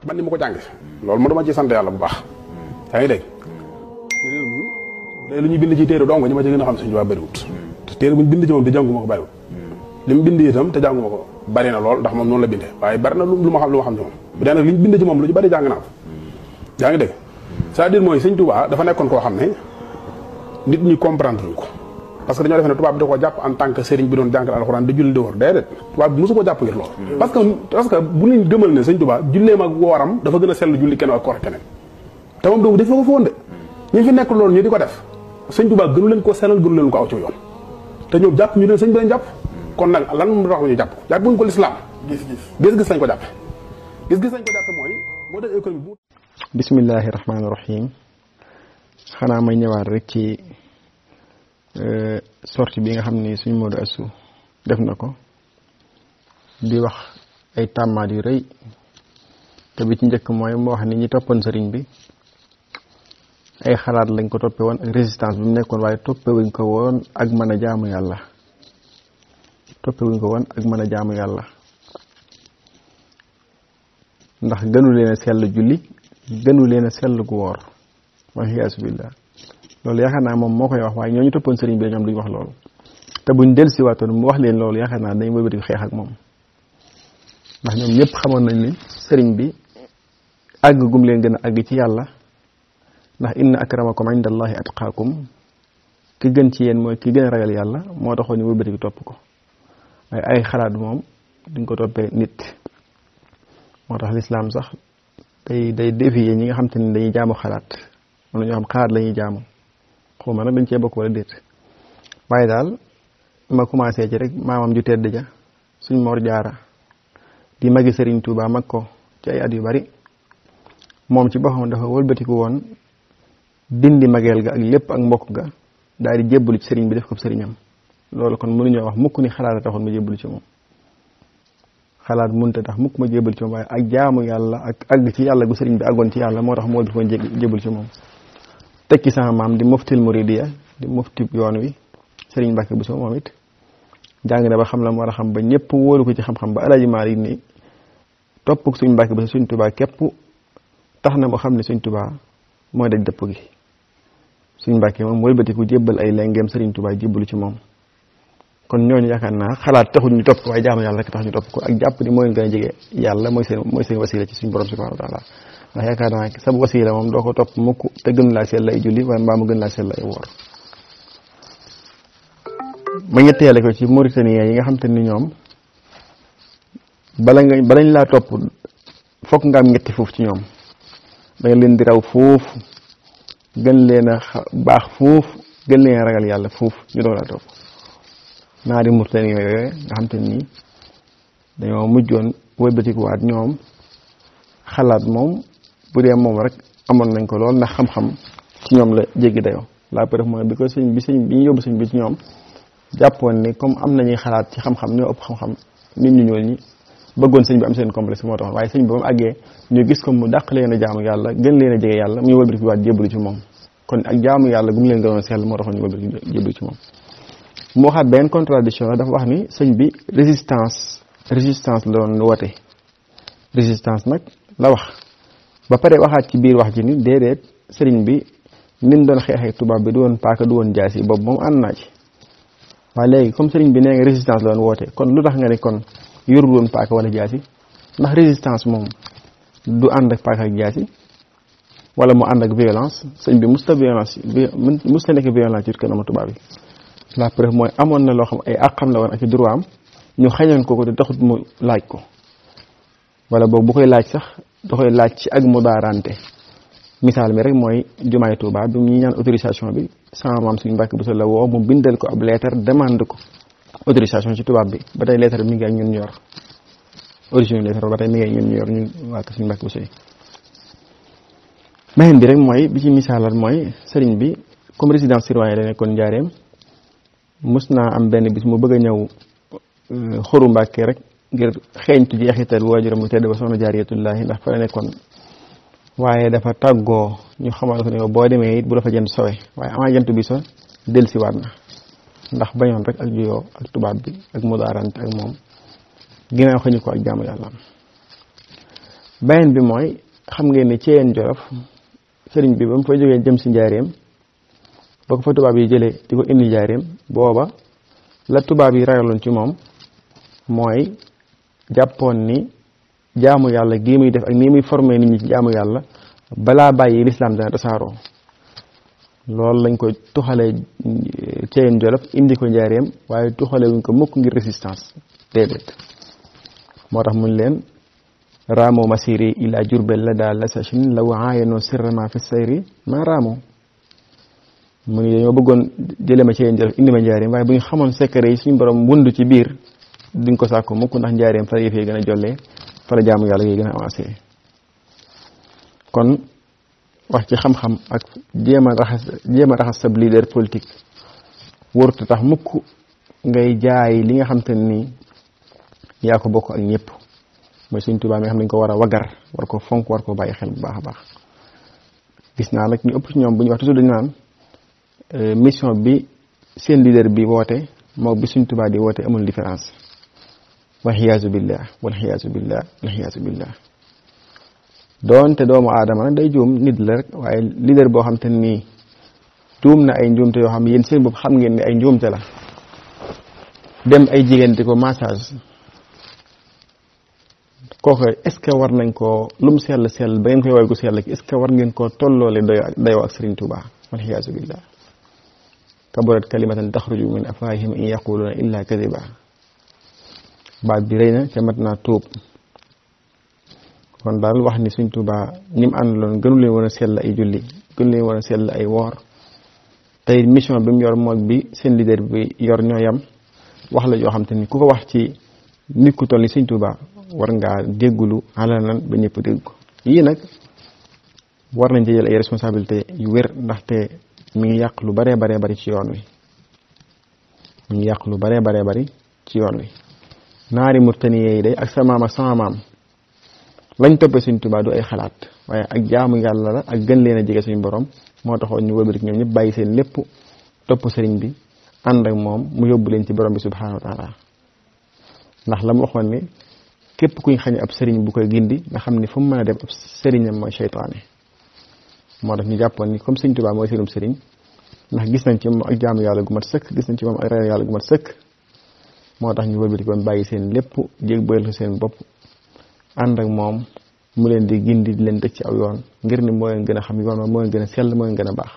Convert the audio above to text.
man ni ma ko jànge loolu ma dama ci sant yàlla bu baax yaa ngi dégg lu ñuy bind ci téere dong ñi ma ci gën a xam Sëñ Tuubaa bëriwut te téere bu ñu bind ci moom te jànguma ko bëriwut li mu bind itam te jànguma ko bari na lool ndax moom noonu la bindee waaye bari na lu ma xam ci moom bu dee nag li ñu bind ci moom lu ñu bari jàng naa ko yaa ngi dégg c'est-à-dire mooy Sëñ Tuubaa dafa nekkoon koo xam ne nit ñi comprendre ñu ko parce que dañoo defe ne tubaab bi da koo jàpp en tant que sëriñ bi doon jàngal alxuraan di julli di wóor déedéet tubaab bi mosu ko jàpp ngir loolu parce que bu ñu gëmal ne Sëñ Tuubaa julleem ak wooram dafa gën a sell julli kenn ak koor keneen te moom doomu def la ko fa woon de ñu fi nekk loolu ñu di ko def Sëñ Tuubaa gënu leen ko sellal gënu leen ko aw ci yoon te ñoom jàpp ñu leen sëñ bi lañ jàpp kon nag lan mu tax ñu jàpp buñ ko lislaam gis-gis lañ ko jàppe gis-gis lañ ko jàppe mooy modèle économique bu bismillahi rahmaani rahim xanaa may ñëwaat rek ci sortie bi nga xam ni suñ Modou Astou def na ko di wax ay tàmmaat yu rëy te bi ci njëkk mooy moo wax ni ñi toppoon sëriñ bi ay xalaat lañ ko toppe woon ak résistance bi mu nekkoon waaye toppe wuñ ko woon ak mën a jaamu yàlla toppe wuñ ko woon ak mën a jaamu yàlla ndax gënu leen a sell julli gënu leen a sell gu woor waliyaasu billah loolu yaakaar naa moom moo koy wax waaye ñooñu toppoon sëriñ bi ñoom duñ wax loolu te buñ dellusiwaatoon mu wax leen loolu yaakaar naa dañ wëlbati xeex ak moom ndax ñoom ñëpp xamoon nañ ni sëriñ bi àgg gum leen gën a àgg ci yàlla ndax inna akramakum inda allahi atqaakum ki gën ci yéen mooy ki gën a ragal yàlla moo taxoon ñu wëlbati topp ko waaye ay xalaat moom duñ ko toppee nit moo tax lislaam sax day défier ñi nga xam te ni dañuy jaamu xalaat am na ñoo xam xalaat la ñuy jaamu xaw ma nag dañ cee bokk wala déet waaye daal ma commencé ci rek maamam ju tedd ja suñ Mor Jaara di magi Sëriñ Tuubaa mag ko ci ay at yu bari moom ci boppam dafa wëlbatiku woon dindi mageel ga ak lépp ak mbokk ga daal di jébbalu ci sëriñ bi def ko sëriñam loolu kon mënuñoo wax mukk ni xalaat a taxoon ma jébbalu ci moom xalaat mënut tax mukk ma jébbalu ci moom waaye ak jaamu yàlla ak àgg ci yàlla gu sëriñ bi àggoon ci yàlla moo tax moo di ko jébbalu ci moom tekki sama maam di muftil muridiya di mufti yoon wi sëriñ Mbàkke Buso moom it jàng na ba xam la mu war a xam ba ñëpp wóolu ko ci xam-xam ba Alaaji Maalik ni topp suñ Mbàkke Buso suñ Tubaa képp tax na moo xam ne suñ Tubaa mooy daj dëpp gi suñ Mbàkke moom wëlbatiku jébbal ay lengeem sëriñ Tubaa jébbalu ci moom kon ñooñu yaakaar naa xalaat taxul ñu topp ko waaye jaamu yàlla rek tax ñu topp ko ak jàpp ni moo leen gën a jege yàlla mooy seen wasila ci suñ borom subhanahu wa taala ndax yaakaar naa sab wasila moom doo ko topp mukk te gën laa sell ay julli waaye mbaa mu gën laa sell ay woor ma ñetteele ko ci Mauritanie yi nga xam te ni ñoom balañ laa topp fokk nga am ñetti foofu ci ñoom da nga leen di raw foofu gën leen a baax foofu gën leen a ragal yàlla foofu ñu doon laa topp naari Mauritanie yooyu nga xam te ni dañoo mujjoon wëlbatikuwaat ñoom xalaat moom bu dee moom rek amoon nañ ko lool ndax xam-xam ci ñoom la jéggi dayoo la preuve mooy bi ñu yóbbu sëñ bi ci ñoom jàppoon ni comme am nañuy xalaat ci xam-xam ñoo ëpp xam-xam nit ñu ñuul ñi bëggoon sëñ bi am seen complexe moo tax waaye sëñ bi ba mu àggee ñu gis ko mu dàq leen a jaamu yàlla gën leen a jege yàlla mu ñu wëlbatikuwaat jébbalu ci moom kon ak jaamu yàlla gu mu leen gënoon sell moo taxoon ñu wëlbatiku jébbalu ci moom mu waxaat benn contradiction la dafa wax ni sëñ bi résistance la doon woote résistance nag la wax ba pare waxaat ci biir wax ji ni déedéet sëriñ bi nin doon xeexee tubaab bi du woon paaka du woon jaasi boobu moom ànd naa ci waaye léegi comme sëriñ bi nee nga résistance la doon woote kon lu tax nga ne kon yorul woon paaka wala jaasi ndax résistance moom du ànd ak paaka ak jaasi wala mu ànd ak violence sëñ bi musta nekk violence ci kanamu tubaab bi la preuve mooy amoon na loo xam ay àqam la woon ak i droit am ñu xañoon ko te taxut mu laaj ko wala boobu bu koy laaj sax da koy laaj ci ak mu daarante misaal mi rek mooy jumaay Tuubaa bi ñu ñaan autorisation bi sama maam suñu Mbàkke Buso la woo mu bindal ko ab lettre demande ko autorisation ci tubaab bi ba tey lettre mi ngi ak ñun ñu yor origine lettre ba tey mi ngi ak ñun ñu yor ñun waa suñu Mbàkke Buso yi beneen bi rek mooy bi ci misaalal mooy sëriñ bi comme résidence surveillée la nekkoon Njaareem mës naa am benn bis mu bëgg a ñëw Xuru Mbàkke rek ngir xeeñtu jeexital waajuram mu tedd ba soxna Jaaratullaahi ndax fa la nekkoon waaye dafa tàggoo ñu xamal ko ne boo demee it bu la fa jant sowe waaye amaa jant bi so dellusiwaat na ndax bañoon rek ak juyoo ak tubaab bi ak mudaarante ak moom ginnaaw xëñu ko ak jaamu yàlla beneen bi mooy xam ngeen ne Ceyeen Jolof sëriñ bi ba mu fay jógee jëm si njaareem ba ko fa tubaab yi jëlee di ko indi njaareem booba la tubaab yi ragaloon ci moom mooy jàppoon ni jaamu yàlla gii muy def ak nii muy formé nit ñi ci jaamu yàlla balaa bàyyi lislaam dana tasaaroo loolu lañ ko tuxalee Ceyeen Jolof indi ko njaareem waaye tuxale wuñ ko mukk ngir résistance déedéet moo tax mun leen raamoo masiri ila jurbel la daal la sachin la waayenoo sirrama fi sayri ma raamoo mu ni dañoo bëggoon jële ma Ceyeen Jolof indi ma njaareem waaye bu ñu xamoon secret yi suñu borom wund ci biir duñ ko sàkku mukk ndax njaareem fa la yëf yi gën a jollee fa la jaamu yàlla yi gën a avancé kon wax ci xam-xam ak jéem a raxas sab leader politique warut tax mukk ngay jaay li nga xam te ni yaa ko bokk ak ñëpp mooy Sëriñ Tuubaa mi nga xam ne dañ ko war a wagar war ko fonk war ko bàyyi xel bu baax a baax gis naa nag ñu ëpp ci ñoom bu ñu wax toujours dañu naan mission bi seen leader bi woote moo bi Sëriñ Tuubaa di woote amul différence wal xiyaasu billah wal xiyaasu billah wal xiyaasu billah doonte doomu aadama nag day juum nit la rek waaye leader boo xam te nii juum na ay njuumte yoo xam ne yéen seen bopp xam ngeen ne ay njuumte la dem ay jigéen di ko massage kooku est-ce que war nañ koo lum sell sell ba ngeen koy woy gu sell est-ce que war ngeen koo tolloole dayoo ak Serigne Touba wal xiyaasu billah kaburat kalimatan taxruju min afwaahihim in yaquluna illa kadiba baat bi rëy na ca mat naa tuub kon daal wax ni Sëriñ Tuubaa ñi mu àndaloon gënu leen woon a sell ay julli gënu leen woon a sell ay woor tey mission bi mu yor moog bi seen leader bi yor ñoo yam wax la yoo xam te ni ku ko wax ci nit ku toll ni Sëriñ Tuubaa war ngaa déggulu alanan ba ñëpp dégg ko yii nag war nañ ci jël ay responsabilité yu wér ndaxte mi ngi yàq lu baree baree bari ci yoon wi mi ngi yàq lu baree baree bari ci yoon wi naari Mauritanie yi day ak sa maam ak sama maam lañ toppee Sëriñ Tuubaa du ay xalaat waaye ak jaamu yàlla la ak gën leen a jege suñu borom moo taxoon ñu wëlbati ñoom ñëpp bàyyi seen lépp topp sëriñ bi ànd ak moom mu yóbbu leen ci borom bi subhaanahu wa taala ndax la mu waxoon ni képp kuñ xañ ab sëriñ bu koy gindi nga xam ni fu mu mën a dem ab sëriñam mooy seytaane moo tax ñu jàppoon ni comme Sëriñ Tuubaa mooy seenum sëriñ ndax gis nañ ci moom ak jaamu yàlla gu mat sëkk gis nañ ci moom ak ragal yàlla gu mat sëkk moo tax ñu wëlbati ko bàyyi seen lépp jégbal ko seen bopp ànd ak moom mu leen di gindi di leen tëj ci aw yoon ngir ni moo leen gën a xam yoon moo leen gën a sell moo leen gën a baax